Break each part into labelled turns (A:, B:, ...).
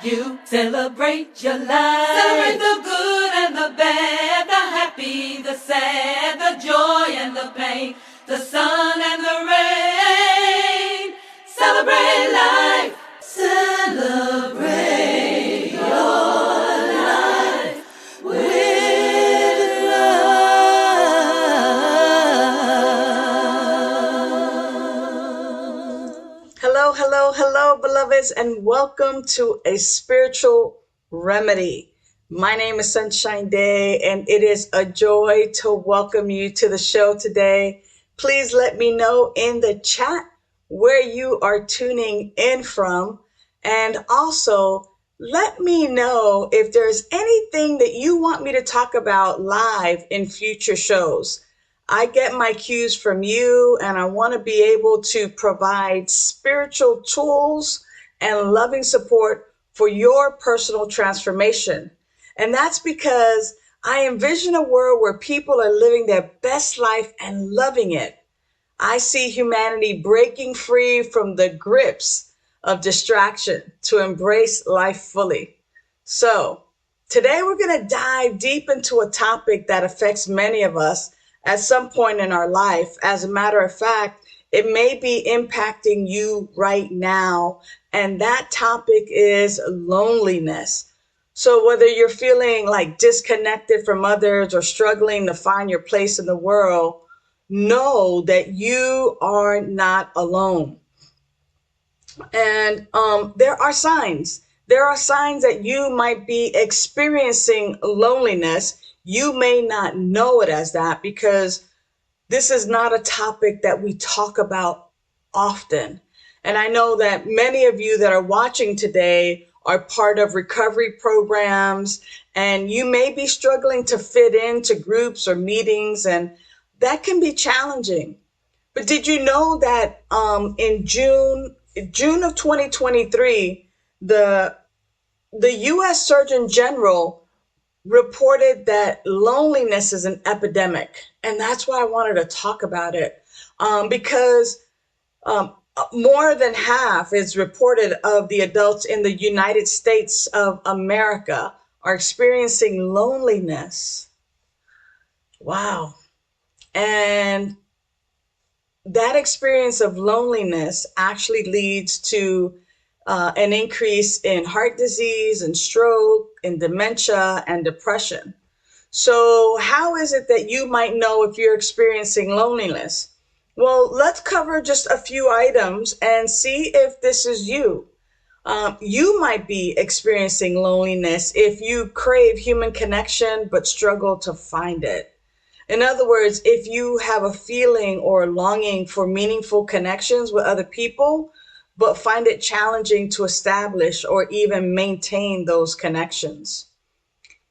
A: You celebrate your life. Celebrate the good and the bad, the happy, the sad, the joy and the pain, the sun and the rain. Celebrate life. Celebrate your life with love.
B: Hello, hello, hello, beloveds, and welcome to A Spiritual Remedy. My name is Sunshine Daye, and it is a joy to welcome you to the show today. Please let me know in the chat where you are tuning in from, and also let me know if there's anything that you want me to talk about live in future shows. I get my cues from you, and I want to be able to provide spiritual tools and loving support for your personal transformation. And that's because I envision a world where people are living their best life and loving it. I see humanity breaking free from the grips of distraction to embrace life fully. So, today we're going to dive deep into a topic that affects many of us at some point in our life. As a matter of fact, it may be impacting you right now, and that topic is loneliness. So whether you're feeling like disconnected from others or struggling to find your place in the world, know that you are not alone. And there are signs. There are signs that you might be experiencing loneliness. You may not know it as that because this is not a topic that we talk about often. And I know that many of you that are watching today are part of recovery programs, and you may be struggling to fit into groups or meetings, and that can be challenging. But did you know that in June of 2023, the U.S. Surgeon General reported that loneliness is an epidemic. And that's why I wanted to talk about it, because more than half is reported of the adults in the United States of America are experiencing loneliness. Wow. And that experience of loneliness actually leads to an increase in heart disease and stroke and dementia and depression. So how is it that you might know if you're experiencing loneliness? Well, let's cover just a few items and see if this is you. You might be experiencing loneliness if you crave human connection but struggle to find it. In other words, if you have a feeling or longing for meaningful connections with other people, but find it challenging to establish or even maintain those connections.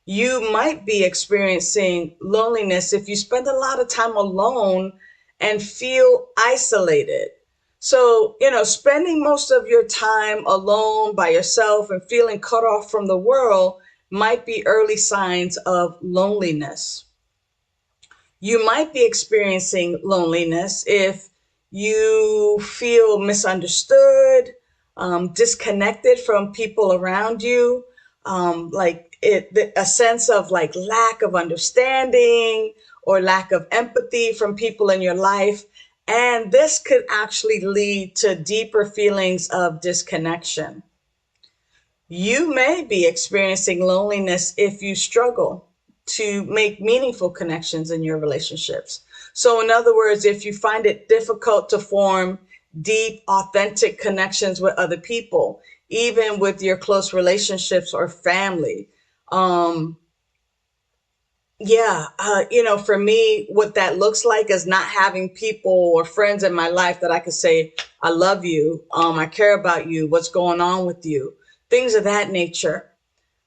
B: You might be experiencing loneliness if you spend a lot of time alone and feel isolated. So, spending most of your time alone by yourself and feeling cut off from the world might be early signs of loneliness. You might be experiencing loneliness if you feel misunderstood, disconnected from people around you, a sense of like lack of understanding or lack of empathy from people in your life. And this could actually lead to deeper feelings of disconnection. You may be experiencing loneliness if you struggle to make meaningful connections in your relationships. So in other words, if you find it difficult to form deep, authentic connections with other people, even with your close relationships or family. For me, what that looks like is not having people or friends in my life that I could say, I love you, I care about you, what's going on with you, things of that nature.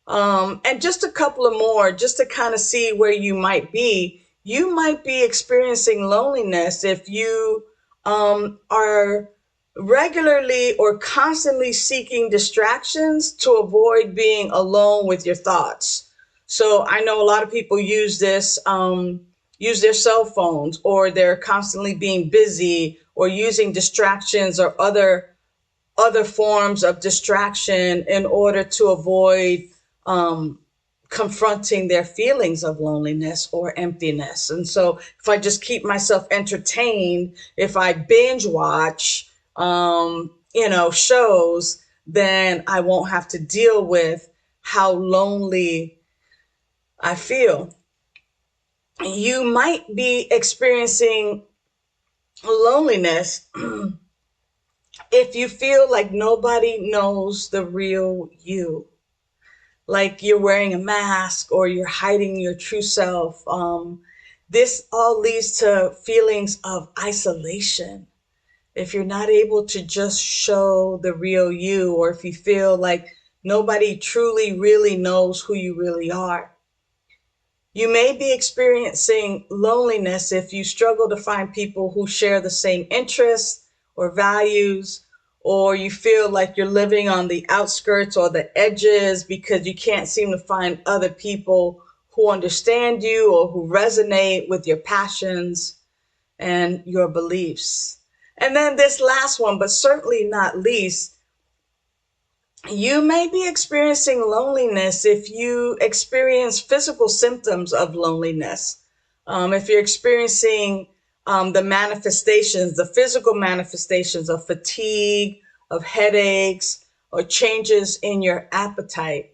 B: And just a couple of more, just to kind of see where you might be. You might be experiencing loneliness if you are regularly or constantly seeking distractions to avoid being alone with your thoughts. So I know a lot of people use this, use their cell phones, or they're constantly being busy or using distractions or other other forms of distraction in order to avoid um, confronting their feelings of loneliness or emptiness. And so if I just keep myself entertained, if I binge watch, shows, then I won't have to deal with how lonely I feel. You might be experiencing loneliness if you feel like nobody knows the real you, like you're wearing a mask or you're hiding your true self. This all leads to feelings of isolation. If you're not able to just show the real you, or if you feel like nobody truly really knows who you really are. You may be experiencing loneliness if you struggle to find people who share the same interests or values, or you feel like you're living on the outskirts or the edges because you can't seem to find other people who understand you or who resonate with your passions and your beliefs. And then this last one, but certainly not least, you may be experiencing loneliness if you experience physical symptoms of loneliness. If you're experiencing the physical manifestations of fatigue, of headaches, or changes in your appetite.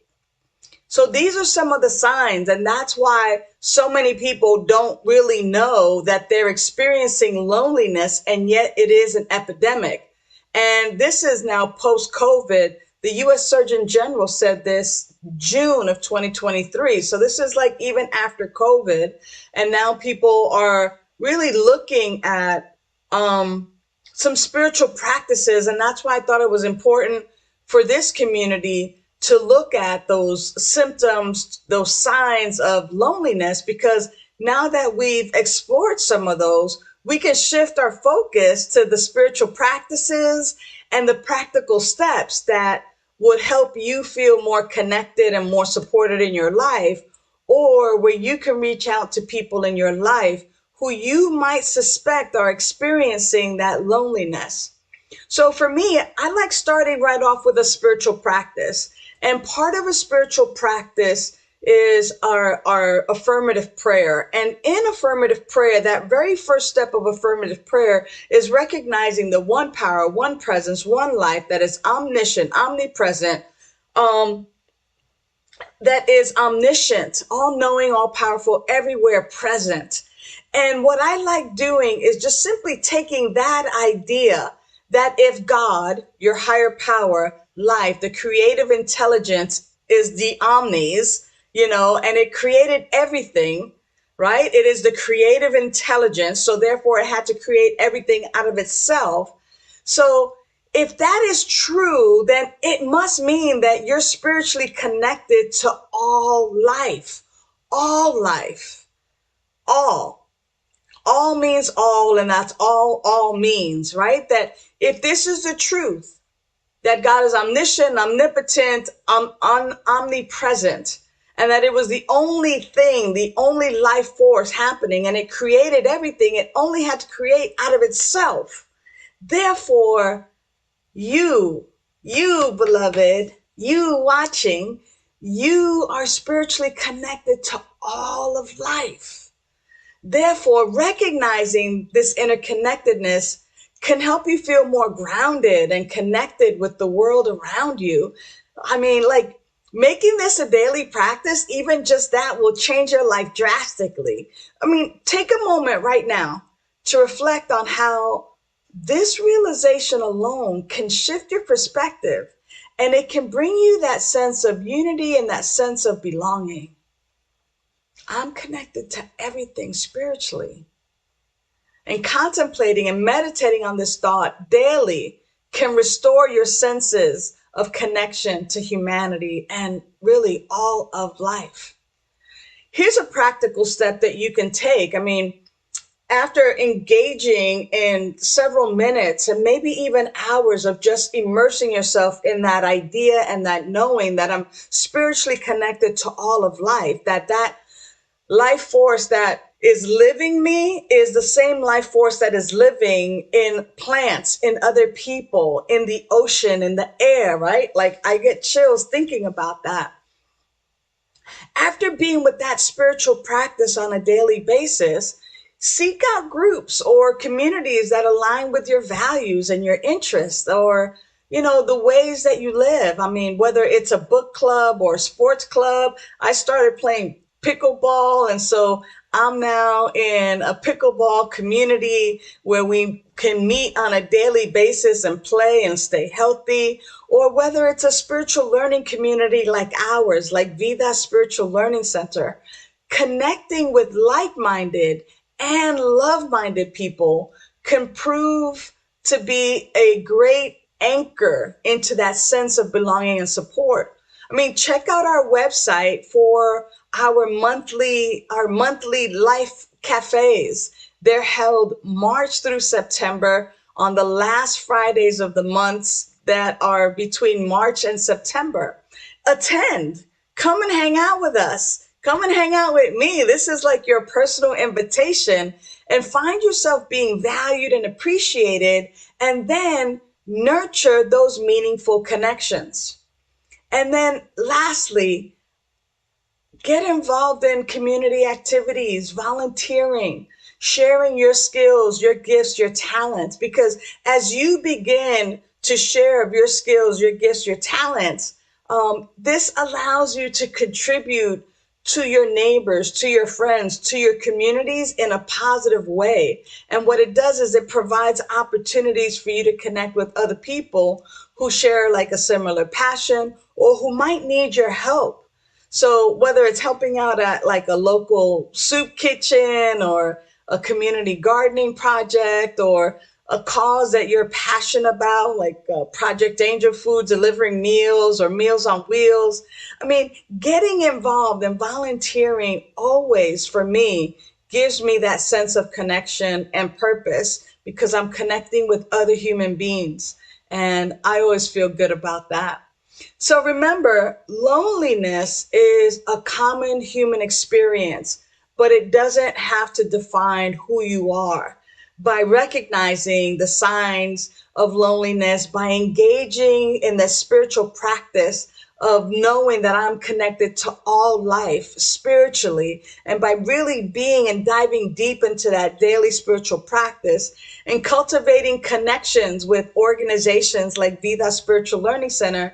B: So these are some of the signs, and that's why so many people don't really know that they're experiencing loneliness, and yet it is an epidemic. And this is now post-COVID. The U.S. Surgeon General said this June of 2023. So this is like even after COVID. And now people are really looking at some spiritual practices. And that's why I thought it was important for this community to look at those symptoms, those signs of loneliness, because now that we've explored some of those, we can shift our focus to the spiritual practices and the practical steps that would help you feel more connected and more supported in your life, or where you can reach out to people in your life who you might suspect are experiencing that loneliness. So for me, I like starting right off with a spiritual practice. And part of a spiritual practice is our affirmative prayer. And in affirmative prayer, that very first step of affirmative prayer is recognizing the one power, one presence, one life that is omniscient, omnipresent, that is omniscient, all knowing, all powerful, everywhere present. And what I like doing is just simply taking that idea that if God, your higher power, life, the creative intelligence is the omnis, and it created everything, right? It is the creative intelligence. So therefore it had to create everything out of itself. So if that is true, then it must mean that you're spiritually connected to all life, all life, all. All means all, and that's all means, right? That if this is the truth, that God is omniscient, omnipotent, omnipresent, and that it was the only thing, the only life force happening, and it created everything, it only had to create out of itself. Therefore, you, beloved, you watching, you are spiritually connected to all of life. Therefore, recognizing this interconnectedness can help you feel more grounded and connected with the world around you. I mean, like making this a daily practice, even just that will change your life drastically. I mean, take a moment right now to reflect on how this realization alone can shift your perspective, and it can bring you that sense of unity and that sense of belonging. I'm connected to everything spiritually. And contemplating and meditating on this thought daily can restore your senses of connection to humanity and really all of life. Here's a practical step that you can take. I mean, after engaging in several minutes and maybe even hours of just immersing yourself in that idea and that knowing that I'm spiritually connected to all of life, that life force that is living me is the same life force that is living in plants, in other people, in the ocean, in the air, right? Like I get chills thinking about that. After being with that spiritual practice on a daily basis, seek out groups or communities that align with your values and your interests, or the ways that you live. I mean, whether it's a book club or a sports club. I started playing pickleball, and so I'm now in a pickleball community where we can meet on a daily basis and play and stay healthy. Or whether it's a spiritual learning community like ours, like Vida Spiritual Learning Center, connecting with like-minded and love-minded people can prove to be a great anchor into that sense of belonging and support. I mean, check out our website for our monthly life cafes. They're held March through September on the last Fridays of the months that are between March and September. Attend, come and hang out with us. Come and hang out with me. This is like your personal invitation, and find yourself being valued and appreciated, and then nurture those meaningful connections. And then lastly, get involved in community activities, volunteering, sharing your skills, your gifts, your talents, because as you begin to share of your skills, your gifts, your talents, this allows you to contribute to your neighbors, to your friends, to your communities in a positive way. And what it does is it provides opportunities for you to connect with other people who share like a similar passion or who might need your help. So whether it's helping out at like a local soup kitchen or a community gardening project, or a cause that you're passionate about, like Project Angel Food, delivering meals, or Meals on Wheels. I mean, getting involved and volunteering always, for me, gives me that sense of connection and purpose, because I'm connecting with other human beings. And I always feel good about that. So remember, loneliness is a common human experience, but it doesn't have to define who you are. By recognizing the signs of loneliness, by engaging in the spiritual practice of knowing that I'm connected to all life spiritually, and by really being and diving deep into that daily spiritual practice and cultivating connections with organizations like Vida Spiritual Learning Center,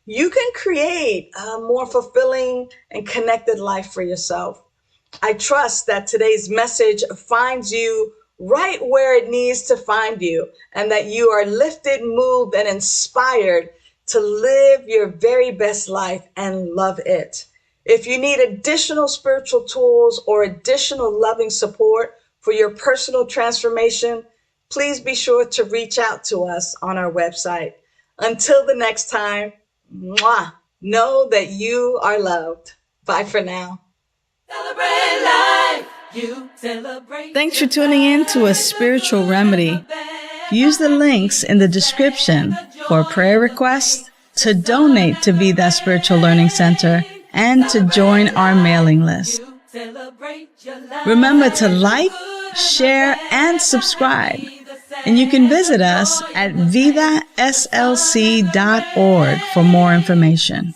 B: you can create a more fulfilling and connected life for yourself. I trust that today's message finds you right where it needs to find you, and that you are lifted, moved, and inspired to live your very best life and love it. If you need additional spiritual tools or additional loving support for your personal transformation, please be sure to reach out to us on our website. Until the next time, mwah, know that you are loved. Bye for now.
A: Celebrate life. You celebrate.
C: Thanks for tuning in to A Spiritual Remedy. Use the links in the description for prayer requests, to donate to Vida Spiritual Learning Center, and to join our mailing list. Remember to like, share, and subscribe. And you can visit us at vidaslc.org for more information.